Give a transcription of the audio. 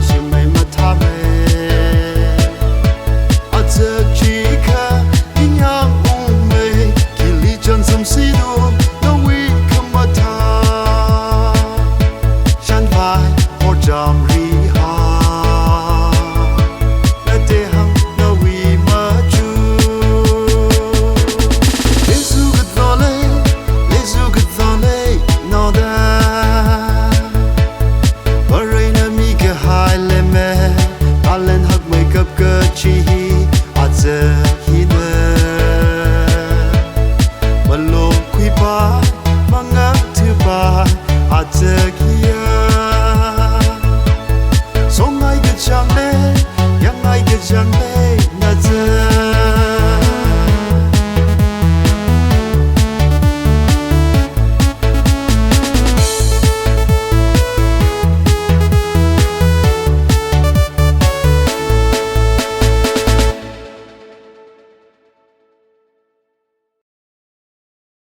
ชิไม่มาทำอาเจอจีค่ะยิ่งยังอุ้มไม่กิริจันสมสีดูนาวิคำมาทาฉันไปพอจำรีหาและเดหังนาวิมาจูเลซูกัดตอนเลยเลซูกัดตอนเลยนอดาAllen hak make up good chi atze hine Malo kui pa manga tu pa atze kia Song ai ke chang le yang ai ke chang le